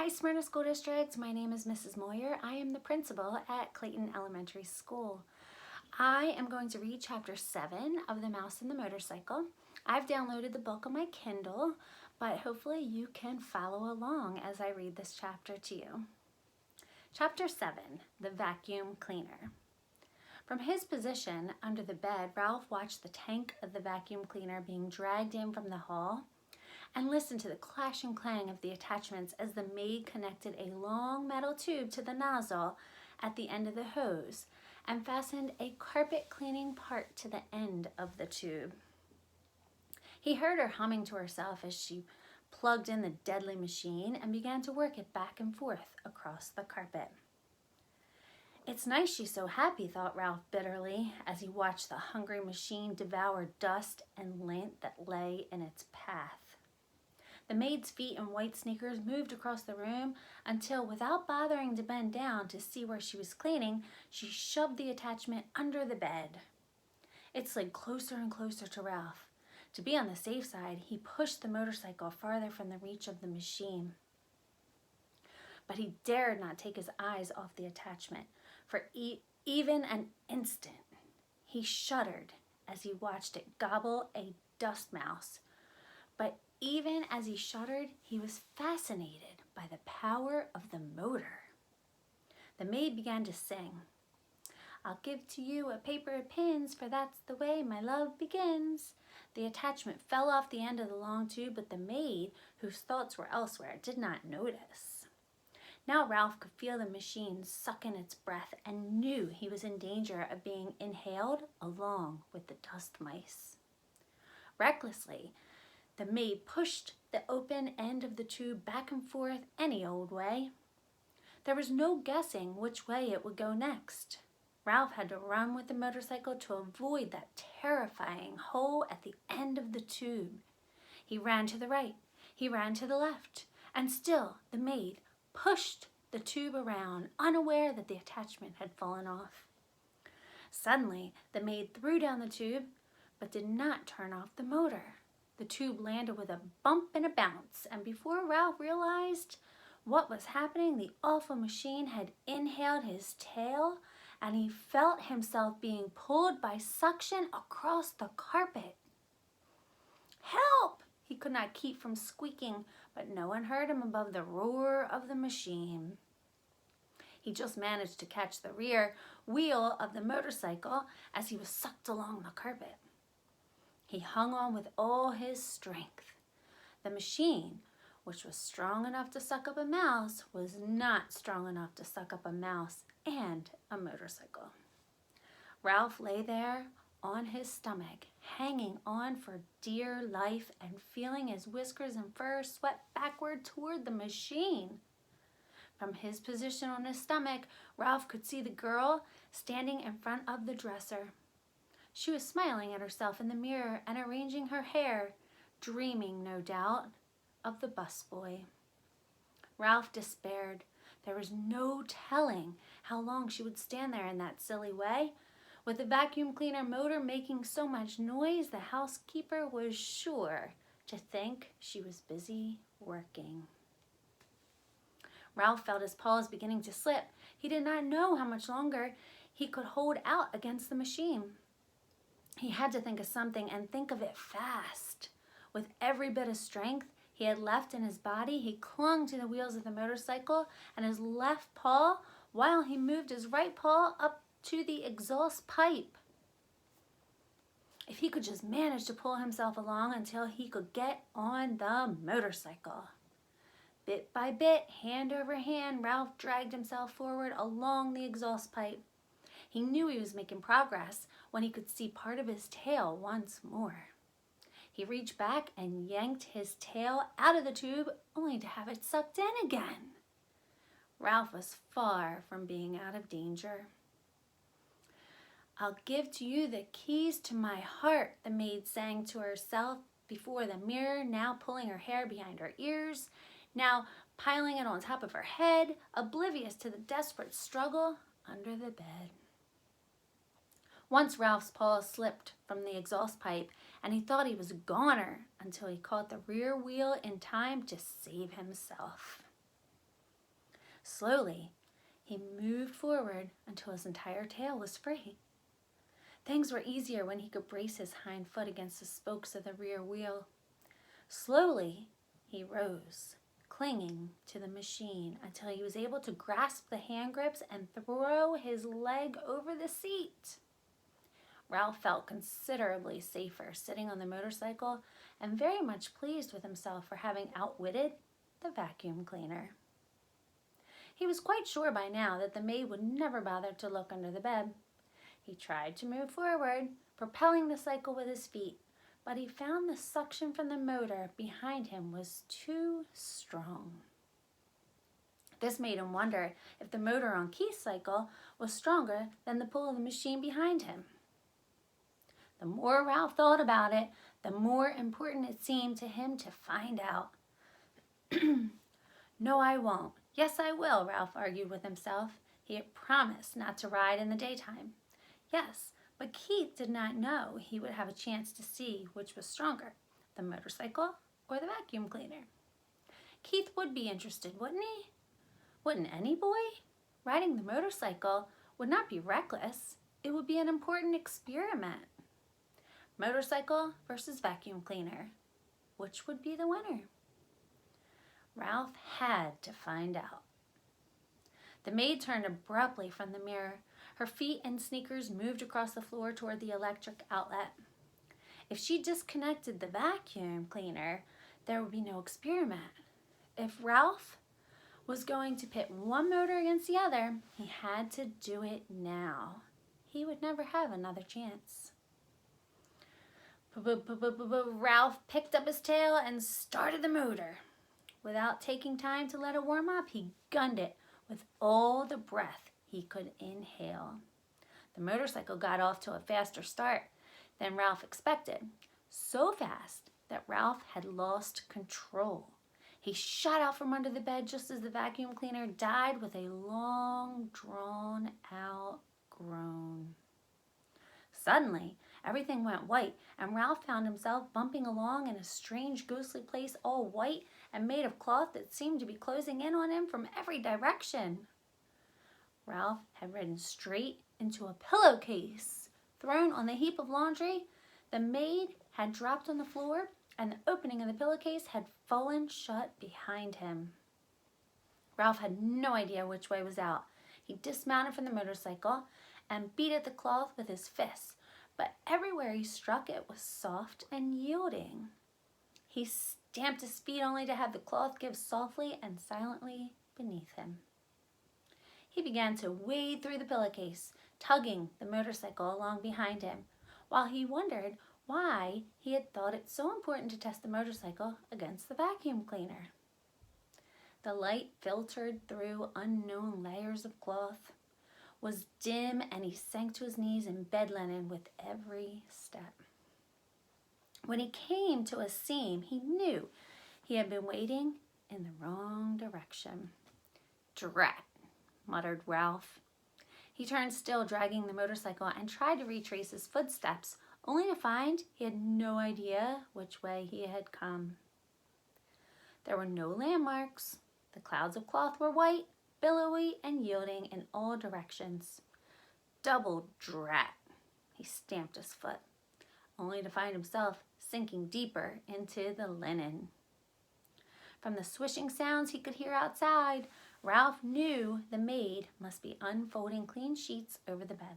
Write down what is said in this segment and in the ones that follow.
Hi, Smyrna School District. My name is Mrs. Moyer. I am the principal at Clayton Elementary School. I am going to read chapter 7 of The Mouse and the Motorcycle. I've downloaded the book on my Kindle, but hopefully you can follow along as I read this chapter to you. Chapter 7, The Vacuum Cleaner. From his position under the bed, Ralph watched the tank of the vacuum cleaner being dragged in from the hall and listened to the clash and clang of the attachments as the maid connected a long metal tube to the nozzle at the end of the hose and fastened a carpet cleaning part to the end of the tube. He heard her humming to herself as she plugged in the deadly machine and began to work it back and forth across the carpet. It's nice she's so happy, thought Ralph bitterly as he watched the hungry machine devour dust and lint that lay in its path. The maid's feet in white sneakers moved across the room until, without bothering to bend down to see where she was cleaning, she shoved the attachment under the bed. It slid closer and closer to Ralph. To be on the safe side, he pushed the motorcycle farther from the reach of the machine. But he dared not take his eyes off the attachment for even an instant. He shuddered as he watched it gobble a dust mouse. But even as he shuddered, he was fascinated by the power of the motor. The maid began to sing. I'll give to you a paper of pins, for that's the way my love begins. The attachment fell off the end of the long tube, but the maid, whose thoughts were elsewhere, did not notice. Now Ralph could feel the machine suck in its breath and knew he was in danger of being inhaled along with the dust mice. Recklessly, the maid pushed the open end of the tube back and forth any old way. There was no guessing which way it would go next. Ralph had to run with the motorcycle to avoid that terrifying hole at the end of the tube. He ran to the right, he ran to the left, and still the maid pushed the tube around, unaware that the attachment had fallen off. Suddenly, the maid threw down the tube, but did not turn off the motor. The tube landed with a bump and a bounce, and before Ralph realized what was happening, the awful machine had inhaled his tail, and he felt himself being pulled by suction across the carpet. Help! He could not keep from squeaking, but no one heard him above the roar of the machine. He just managed to catch the rear wheel of the motorcycle as he was sucked along the carpet. He hung on with all his strength. The machine, which was strong enough to suck up a mouse, was not strong enough to suck up a mouse and a motorcycle. Ralph lay there on his stomach, hanging on for dear life and feeling his whiskers and fur sweat backward toward the machine. From his position on his stomach, Ralph could see the girl standing in front of the dresser. She was smiling at herself in the mirror and arranging her hair, dreaming, no doubt, of the busboy. Ralph despaired. There was no telling how long she would stand there in that silly way. With the vacuum cleaner motor making so much noise, the housekeeper was sure to think she was busy working. Ralph felt his paws beginning to slip. He did not know how much longer he could hold out against the machine. He had to think of something and think of it fast. With every bit of strength he had left in his body, he clung to the wheels of the motorcycle and his left paw while he moved his right paw up to the exhaust pipe. If he could just manage to pull himself along until he could get on the motorcycle. Bit by bit, hand over hand, Ralph dragged himself forward along the exhaust pipe. He knew he was making progress when he could see part of his tail once more. He reached back and yanked his tail out of the tube, only to have it sucked in again. Ralph was far from being out of danger. I'll give to you the keys to my heart, the maid sang to herself before the mirror, now pulling her hair behind her ears, now piling it on top of her head, oblivious to the desperate struggle under the bed. Once Ralph's paw slipped from the exhaust pipe and he thought he was a goner until he caught the rear wheel in time to save himself. Slowly, he moved forward until his entire tail was free. Things were easier when he could brace his hind foot against the spokes of the rear wheel. Slowly, he rose, clinging to the machine until he was able to grasp the hand grips and throw his leg over the seat. Ralph felt considerably safer sitting on the motorcycle and very much pleased with himself for having outwitted the vacuum cleaner. He was quite sure by now that the maid would never bother to look under the bed. He tried to move forward, propelling the cycle with his feet, but he found the suction from the motor behind him was too strong. This made him wonder if the motor on Keith's cycle was stronger than the pull of the machine behind him. The more Ralph thought about it, the more important it seemed to him to find out. No, I won't. Yes, I will, Ralph argued with himself. He had promised not to ride in the daytime. Yes, but Keith did not know he would have a chance to see which was stronger, the motorcycle or the vacuum cleaner. Keith would be interested, wouldn't he? Wouldn't any boy? Riding the motorcycle would not be reckless. It would be an important experiment. Motorcycle versus vacuum cleaner. Which would be the winner? Ralph had to find out. The maid turned abruptly from the mirror. Her feet and sneakers moved across the floor toward the electric outlet. If she disconnected the vacuum cleaner, there would be no experiment. If Ralph was going to pit one motor against the other, he had to do it now. He would never have another chance. Ralph picked up his tail and started the motor. Without taking time to let it warm up, he gunned it with all the breath he could inhale. The motorcycle got off to a faster start than Ralph expected, so fast that Ralph had lost control. He shot out from under the bed just as the vacuum cleaner died with a long, drawn-out groan. Suddenly, everything went white, and Ralph found himself bumping along in a strange, ghostly place, all white and made of cloth that seemed to be closing in on him from every direction. Ralph had ridden straight into a pillowcase thrown on the heap of laundry. The maid had dropped on the floor, and the opening of the pillowcase had fallen shut behind him. Ralph had no idea which way was out. He dismounted from the motorcycle and beat at the cloth with his fists, but everywhere he struck it was soft and yielding. He stamped his feet only to have the cloth give softly and silently beneath him. He began to wade through the pillowcase, tugging the motorcycle along behind him, while he wondered why he had thought it so important to test the motorcycle against the vacuum cleaner. The light filtered through unknown layers of cloth, was dim, and he sank to his knees in bed linen with every step. When he came to a seam, he knew he had been wading in the wrong direction. "Drat," muttered Ralph. He turned still, dragging the motorcycle, and tried to retrace his footsteps, only to find he had no idea which way he had come. There were no landmarks. The clouds of cloth were white, billowy, and yielding in all directions. Double drat! He stamped his foot, only to find himself sinking deeper into the linen. From the swishing sounds he could hear outside, Ralph knew the maid must be unfolding clean sheets over the bed.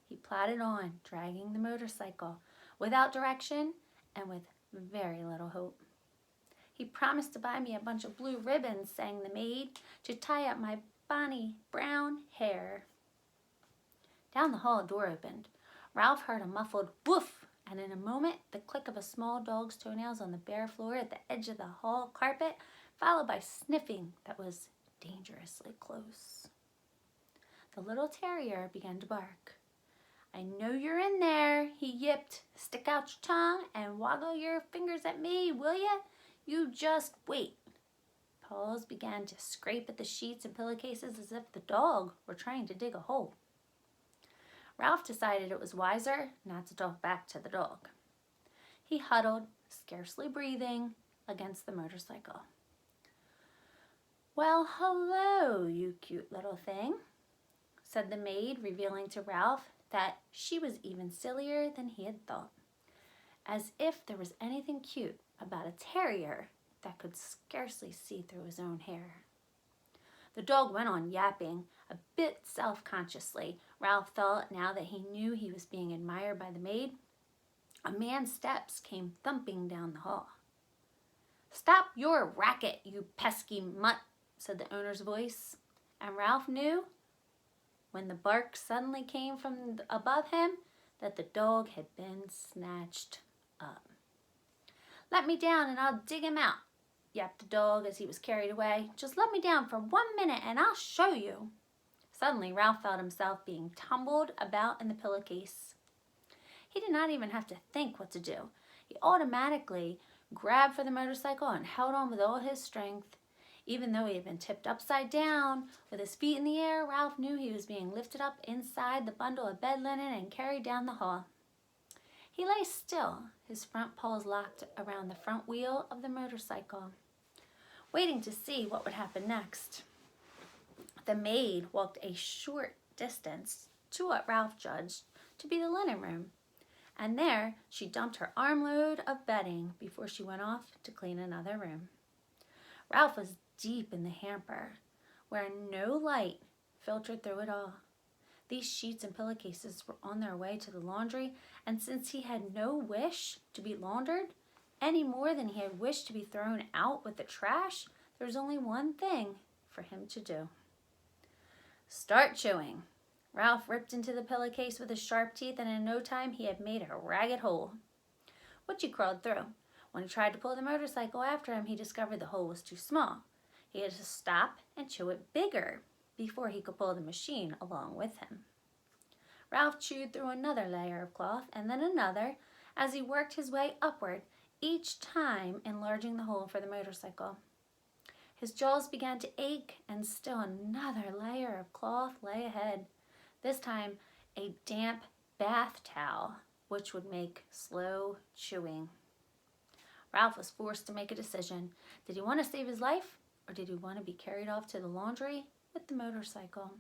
He plodded on, dragging the motorcycle, without direction and with very little hope. "He promised to buy me a bunch of blue ribbons," sang the maid, "to tie up my bonny brown hair." Down the hall a door opened. Ralph heard a muffled woof, and in a moment the click of a small dog's toenails on the bare floor at the edge of the hall carpet, followed by sniffing that was dangerously close. The little terrier began to bark. "I know you're in there," he yipped. "Stick out your tongue and waggle your fingers at me, will ya? You just wait." Paws began to scrape at the sheets and pillowcases as if the dog were trying to dig a hole. Ralph decided it was wiser not to talk back to the dog. He huddled, scarcely breathing, against the motorcycle. "Well, hello, you cute little thing," said the maid, revealing to Ralph that she was even sillier than he had thought. As if there was anything cute about a terrier that could scarcely see through his own hair. The dog went on yapping, a bit self-consciously. Ralph thought, now that he knew he was being admired by the maid. A man's steps came thumping down the hall. "Stop your racket, you pesky mutt," said the owner's voice. And Ralph knew, when the bark suddenly came from above him, that the dog had been snatched up. "Let me down and I'll dig him out," yapped the dog as he was carried away. "Just let me down for 1 minute and I'll show you." Suddenly, Ralph felt himself being tumbled about in the pillowcase. He did not even have to think what to do. He automatically grabbed for the motorcycle and held on with all his strength. Even though he had been tipped upside down with his feet in the air, Ralph knew he was being lifted up inside the bundle of bed linen and carried down the hall. He lay still, his front paws locked around the front wheel of the motorcycle, waiting to see what would happen next. The maid walked a short distance to what Ralph judged to be the linen room, and there she dumped her armload of bedding before she went off to clean another room. Ralph was deep in the hamper, where no light filtered through it all. These sheets and pillowcases were on their way to the laundry, and since he had no wish to be laundered, any more than he had wished to be thrown out with the trash, there was only one thing for him to do. "Start chewing." Ralph ripped into the pillowcase with his sharp teeth, and in no time he had made a ragged hole, which he crawled through. When he tried to pull the motorcycle after him, he discovered the hole was too small. He had to stop and chew it bigger before he could pull the machine along with him. Ralph chewed through another layer of cloth and then another as he worked his way upward, each time enlarging the hole for the motorcycle. His jaws began to ache, and still another layer of cloth lay ahead. This time, a damp bath towel, which would make slow chewing. Ralph was forced to make a decision. Did he want to save his life, or did he want to be carried off to the laundry with the motorcycle?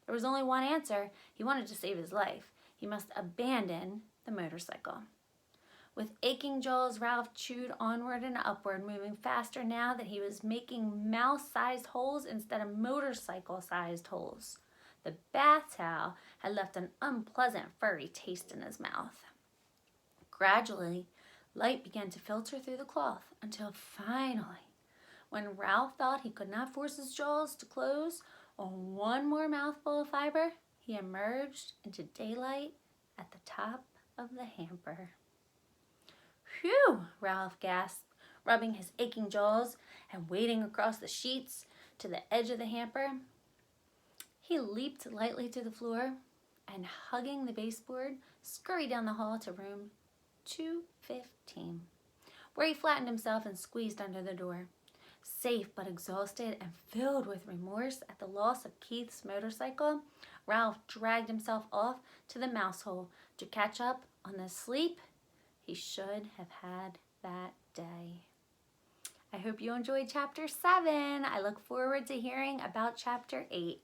There was only one answer. He wanted to save his life. He must abandon the motorcycle. With aching jaws, Ralph chewed onward and upward, moving faster now that he was making mouse-sized holes instead of motorcycle-sized holes. The bath towel had left an unpleasant furry taste in his mouth. Gradually, light began to filter through the cloth until finally, when Ralph thought he could not force his jaws to close on one more mouthful of fiber, he emerged into daylight at the top of the hamper. "Phew," Ralph gasped, rubbing his aching jaws and wading across the sheets to the edge of the hamper. He leaped lightly to the floor and, hugging the baseboard, scurried down the hall to room 215, where he flattened himself and squeezed under the door. Safe but exhausted and filled with remorse at the loss of Keith's motorcycle, Ralph dragged himself off to the mouse hole to catch up on the sleep he should have had that day. I hope you enjoyed Chapter 7. I look forward to hearing about Chapter 8.